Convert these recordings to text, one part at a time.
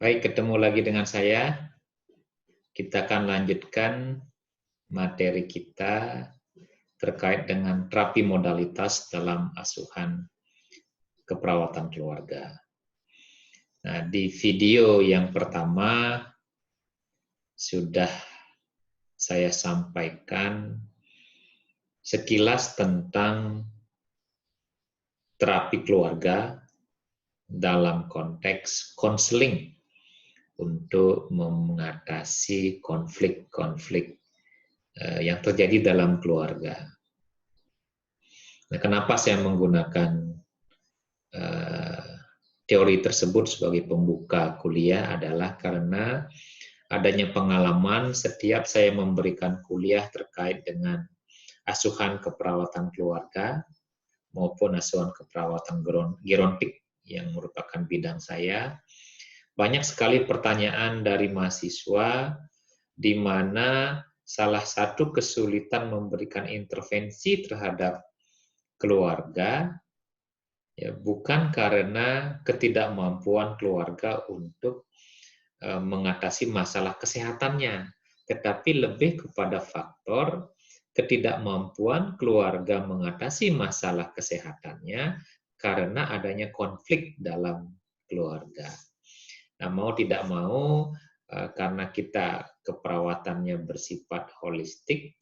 Baik, ketemu lagi dengan saya. Kita akan lanjutkan materi kita terkait dengan terapi modalitas dalam asuhan keperawatan keluarga. Nah, di video yang pertama sudah saya sampaikan sekilas tentang terapi keluarga dalam konteks konseling untuk mengatasi konflik-konflik yang terjadi dalam keluarga. Nah, kenapa saya menggunakan teori tersebut sebagai pembuka kuliah adalah karena adanya pengalaman setiap saya memberikan kuliah terkait dengan asuhan keperawatan keluarga maupun asuhan keperawatan gerontik yang merupakan bidang saya. Banyak sekali pertanyaan dari mahasiswa di mana salah satu kesulitan memberikan intervensi terhadap keluarga ya, bukan karena ketidakmampuan keluarga untuk mengatasi masalah kesehatannya, tetapi lebih kepada faktor ketidakmampuan keluarga mengatasi masalah kesehatannya karena adanya konflik dalam keluarga. Nah, mau tidak mau, karena kita keperawatannya bersifat holistik,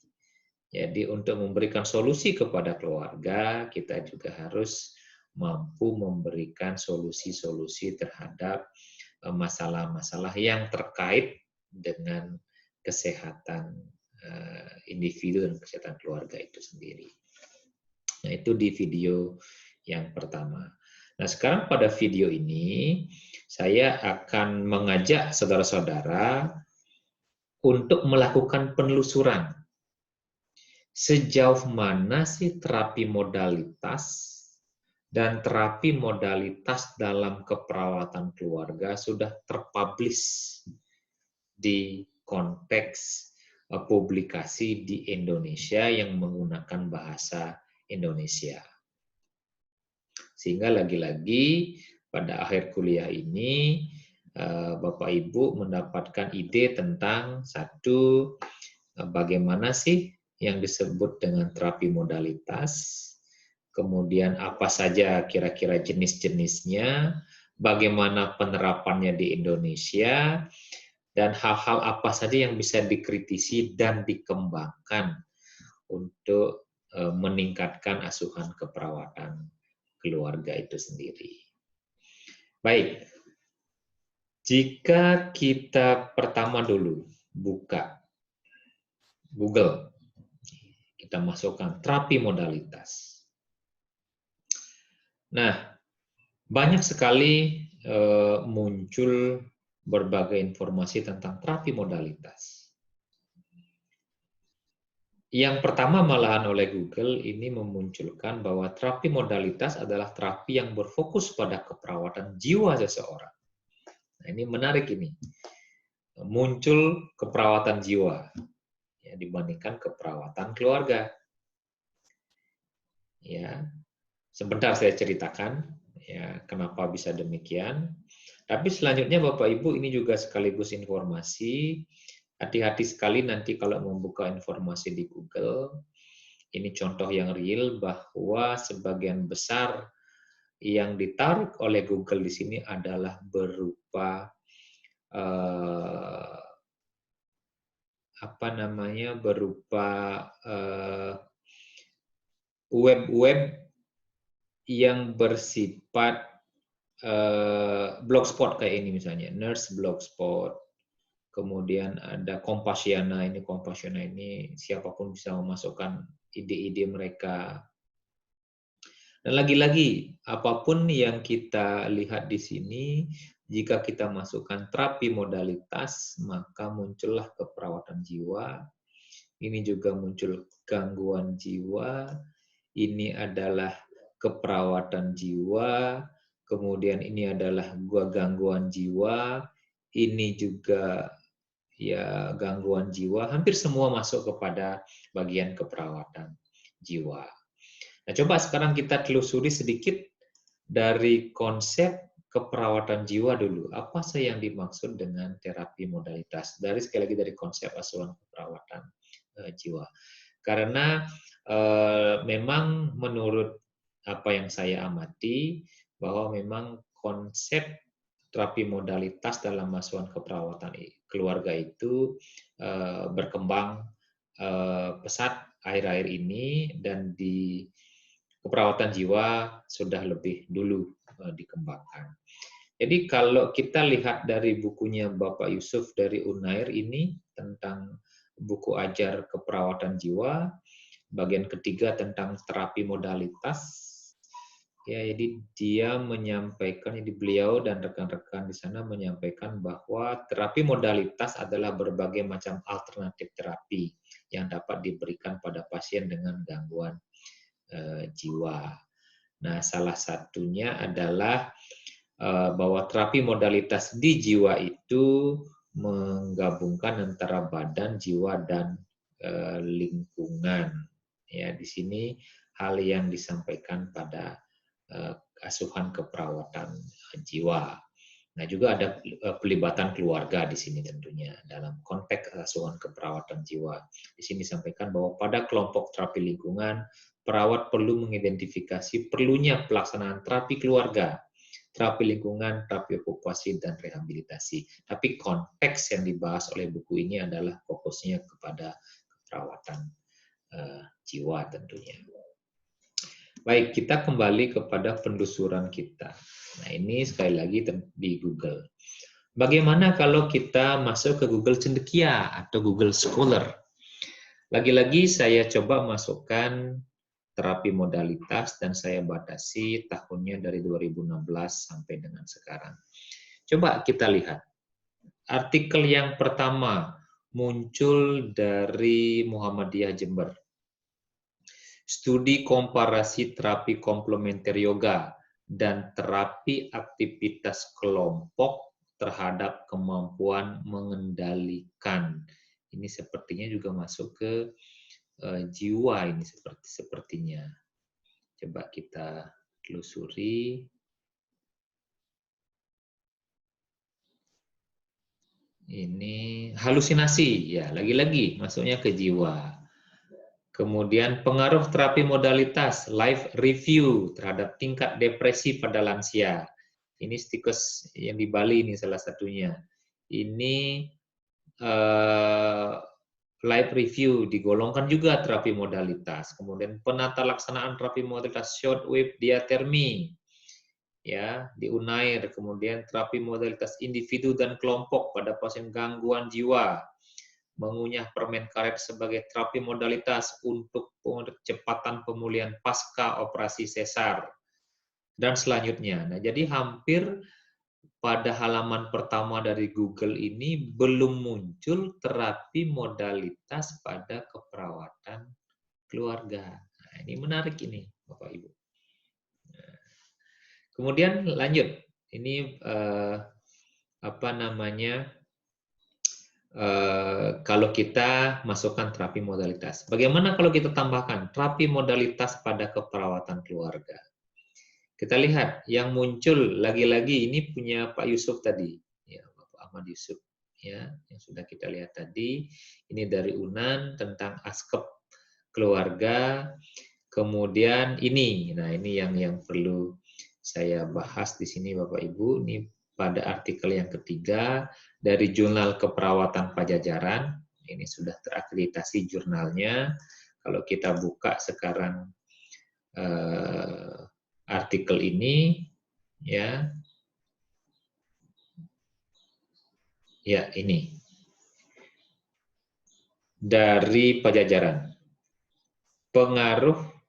jadi untuk memberikan solusi kepada keluarga, kita juga harus mampu memberikan solusi-solusi terhadap masalah-masalah yang terkait dengan kesehatan individu dan kesehatan keluarga itu sendiri. Nah, itu di video yang pertama. Nah, sekarang pada video ini, saya akan mengajak saudara-saudara untuk melakukan penelusuran. Sejauh mana sih terapi modalitas dan terapi modalitas dalam keperawatan keluarga sudah terpublish di konteks publikasi di Indonesia yang menggunakan bahasa Indonesia. Sehingga lagi-lagi pada akhir kuliah ini Bapak Ibu mendapatkan ide tentang satu, bagaimana sih yang disebut dengan terapi modalitas, kemudian apa saja kira-kira jenis-jenisnya, bagaimana penerapannya di Indonesia, dan hal-hal apa saja yang bisa dikritisi dan dikembangkan untuk meningkatkan asuhan keperawatan keluarga itu sendiri. Baik, jika kita pertama dulu buka Google, kita masukkan terapi modalitas. Nah, banyak sekali muncul berbagai informasi tentang terapi modalitas. Yang pertama malahan oleh Google ini memunculkan bahwa terapi modalitas adalah terapi yang berfokus pada keperawatan jiwa seseorang. Nah, ini menarik ini. Muncul keperawatan jiwa ya, dibandingkan keperawatan keluarga. Ya, sebentar saya ceritakan ya kenapa bisa demikian. Tapi selanjutnya Bapak Ibu ini juga sekaligus informasi. Hati-hati sekali nanti kalau membuka informasi di Google. Ini contoh yang real bahwa sebagian besar yang ditarik oleh Google di sini adalah berupa web-web yang bersifat blogspot kayak ini misalnya, Nurse Blogspot. Kemudian ada Kompasiana ini siapapun bisa memasukkan ide-ide mereka. Dan lagi-lagi, apapun yang kita lihat di sini, jika kita masukkan terapi modalitas, maka muncullah keperawatan jiwa. Ini juga muncul gangguan jiwa. Ini adalah keperawatan jiwa. Kemudian ini adalah gangguan jiwa. Ini juga ya gangguan jiwa, hampir semua masuk kepada bagian keperawatan jiwa. Nah, coba sekarang kita telusuri sedikit dari konsep keperawatan jiwa dulu. Apa sih yang dimaksud dengan terapi modalitas? Sekali lagi dari konsep asuhan keperawatan jiwa. Karena memang menurut apa yang saya amati, bahwa memang konsep terapi modalitas dalam asuhan keperawatan keluarga itu berkembang pesat akhir-akhir ini, dan di keperawatan jiwa sudah lebih dulu dikembangkan. Jadi kalau kita lihat dari bukunya Bapak Yusuf dari Unair ini tentang buku ajar keperawatan jiwa, bagian ketiga tentang terapi modalitas, ya, jadi dia menyampaikan, jadi beliau dan rekan-rekan di sana menyampaikan bahwa terapi modalitas adalah berbagai macam alternatif terapi yang dapat diberikan pada pasien dengan gangguan jiwa. Nah, salah satunya adalah bahwa terapi modalitas di jiwa itu menggabungkan antara badan, jiwa, dan lingkungan. Ya, di sini hal yang disampaikan pada asuhan keperawatan jiwa. Nah, juga ada pelibatan keluarga di sini tentunya dalam konteks asuhan keperawatan jiwa. Di sini disampaikan bahwa pada kelompok terapi lingkungan, perawat perlu mengidentifikasi perlunya pelaksanaan terapi keluarga, terapi lingkungan, terapi okupasi, dan rehabilitasi. Tapi konteks yang dibahas oleh buku ini adalah fokusnya kepada keperawatan jiwa tentunya. Baik, kita kembali kepada penelusuran kita. Nah, ini sekali lagi di Google. Bagaimana kalau kita masuk ke Google Cendekia atau Google Scholar? Lagi-lagi saya coba masukkan terapi modalitas dan saya batasi tahunnya dari 2016 sampai dengan sekarang. Coba kita lihat. Artikel yang pertama muncul dari Muhammadiyah Jember. Studi komparasi terapi komplementer yoga dan terapi aktivitas kelompok terhadap kemampuan mengendalikan. Ini sepertinya juga masuk ke jiwa ini sepertinya. Coba kita telusuri. Ini halusinasi, ya lagi-lagi masuknya ke jiwa. Kemudian pengaruh terapi modalitas, live review terhadap tingkat depresi pada lansia. Ini stikes yang di Bali ini salah satunya. Ini live review digolongkan juga terapi modalitas. Kemudian penata laksanaan terapi modalitas shortwave diatermi, ya di Unair. Kemudian terapi modalitas individu dan kelompok pada pasien gangguan jiwa. Mengunyah permen karet sebagai terapi modalitas untuk percepatan pemulihan pasca operasi sesar, dan selanjutnya. Nah, jadi hampir pada halaman pertama dari Google ini belum muncul terapi modalitas pada keperawatan keluarga. Nah, ini menarik ini, Bapak Ibu. Nah, kemudian lanjut, ini apa namanya? Kalau kita masukkan terapi modalitas. Bagaimana kalau kita tambahkan terapi modalitas pada keperawatan keluarga? Kita lihat yang muncul lagi-lagi ini punya Pak Yusuf tadi, ya Bapak Ahmad Yusuf, ya yang sudah kita lihat tadi. Ini dari UNAN tentang ASKEP keluarga. Kemudian ini, nah ini yang perlu saya bahas di sini Bapak Ibu. Ini pada artikel yang ketiga dari Jurnal Keperawatan Pajajaran. Ini sudah terakreditasi jurnalnya. Kalau kita buka sekarang artikel ini, ya ini dari Pajajaran. Pengaruh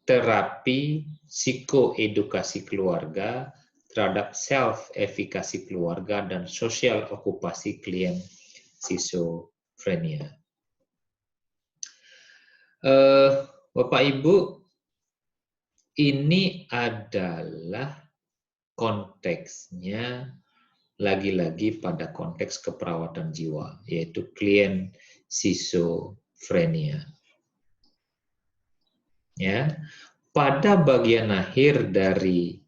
terapi psikoedukasi keluarga terhadap self-efikasi keluarga dan sosial okupasi klien skizofrenia. Bapak Ibu, ini adalah konteksnya lagi-lagi pada konteks keperawatan jiwa, yaitu klien skizofrenia. Ya, pada bagian akhir dari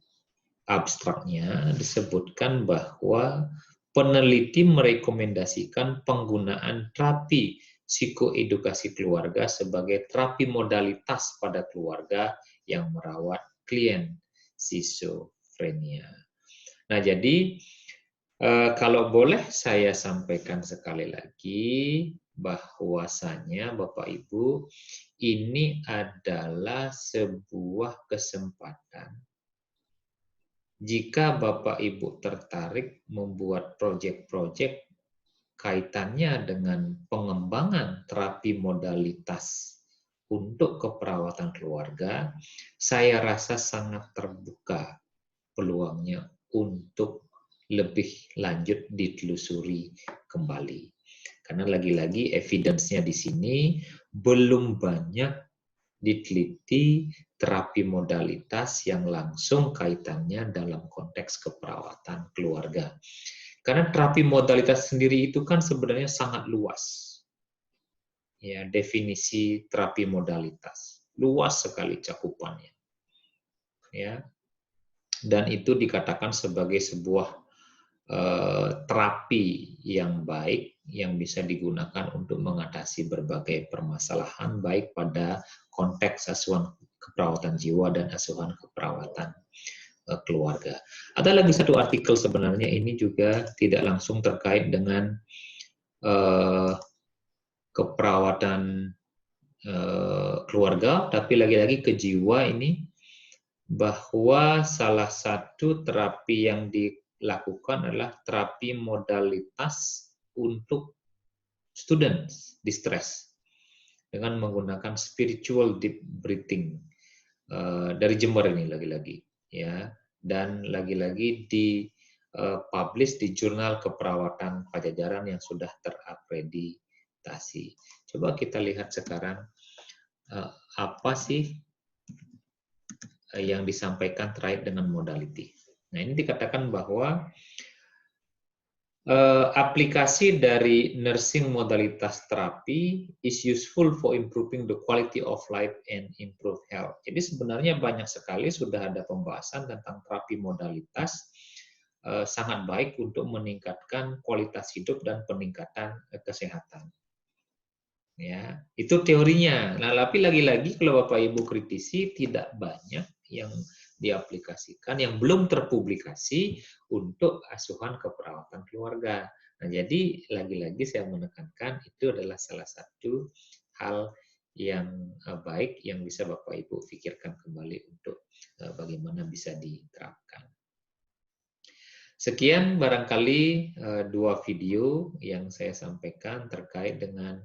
abstraknya disebutkan bahwa peneliti merekomendasikan penggunaan terapi psikoedukasi keluarga sebagai terapi modalitas pada keluarga yang merawat klien skizofrenia. Nah, jadi kalau boleh saya sampaikan sekali lagi bahwasanya Bapak Ibu, ini adalah sebuah kesempatan. Jika Bapak Ibu tertarik membuat proyek-proyek kaitannya dengan pengembangan terapi modalitas untuk keperawatan keluarga, saya rasa sangat terbuka peluangnya untuk lebih lanjut ditelusuri kembali. Karena lagi-lagi evidence-nya di sini belum banyak diteliti terapi modalitas yang langsung kaitannya dalam konteks keperawatan keluarga. Karena terapi modalitas sendiri itu kan sebenarnya sangat luas. Ya, definisi terapi modalitas luas sekali cakupannya. Ya. Dan itu dikatakan sebagai sebuah terapi yang baik yang bisa digunakan untuk mengatasi berbagai permasalahan baik pada konteks asuhan keperawatan jiwa dan asuhan keperawatan keluarga. Ada lagi satu artikel sebenarnya ini juga tidak langsung terkait dengan keperawatan keluarga, tapi lagi-lagi ke jiwa ini, bahwa salah satu terapi yang dilakukan adalah terapi modalitas untuk students distress dengan menggunakan spiritual deep breathing dari Jember ini lagi-lagi ya, dan lagi-lagi di publish di jurnal keperawatan Pajajaran yang sudah terakreditasi. Coba kita lihat sekarang apa sih yang disampaikan terkait dengan modality. Nah, ini dikatakan bahwa aplikasi dari nursing modalitas terapi is useful for improving the quality of life and improve health. Jadi sebenarnya banyak sekali sudah ada pembahasan tentang terapi modalitas sangat baik untuk meningkatkan kualitas hidup dan peningkatan kesehatan. Ya, itu teorinya. Nah, tapi lagi-lagi kalau Bapak Ibu kritisi tidak banyak yang diaplikasikan, yang belum terpublikasi untuk asuhan keperawatan keluarga. Nah, jadi lagi-lagi saya menekankan itu adalah salah satu hal yang baik yang bisa Bapak Ibu pikirkan kembali untuk bagaimana bisa diterapkan. Sekian barangkali dua video yang saya sampaikan terkait dengan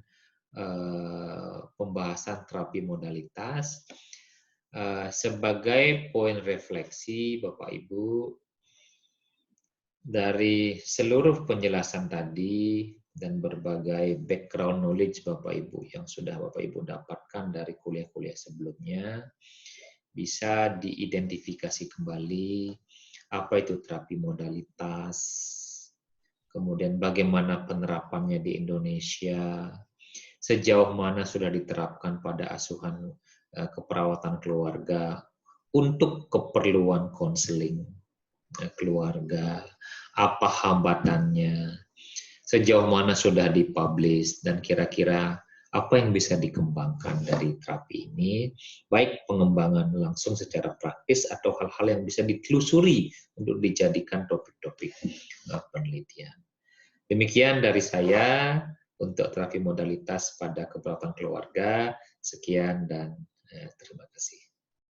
pembahasan terapi modalitas. Sebagai poin refleksi Bapak Ibu, dari seluruh penjelasan tadi dan berbagai background knowledge Bapak Ibu yang sudah Bapak Ibu dapatkan dari kuliah-kuliah sebelumnya, bisa diidentifikasi kembali apa itu terapi modalitas, kemudian bagaimana penerapannya di Indonesia, sejauh mana sudah diterapkan pada asuhan keperawatan keluarga untuk keperluan konseling keluarga, apa hambatannya, sejauh mana sudah dipublish, dan kira-kira apa yang bisa dikembangkan dari terapi ini, baik pengembangan langsung secara praktis atau hal-hal yang bisa ditelusuri untuk dijadikan topik-topik penelitian. Demikian dari saya untuk terapi modalitas pada keperawatan keluarga. Sekian dan terima kasih.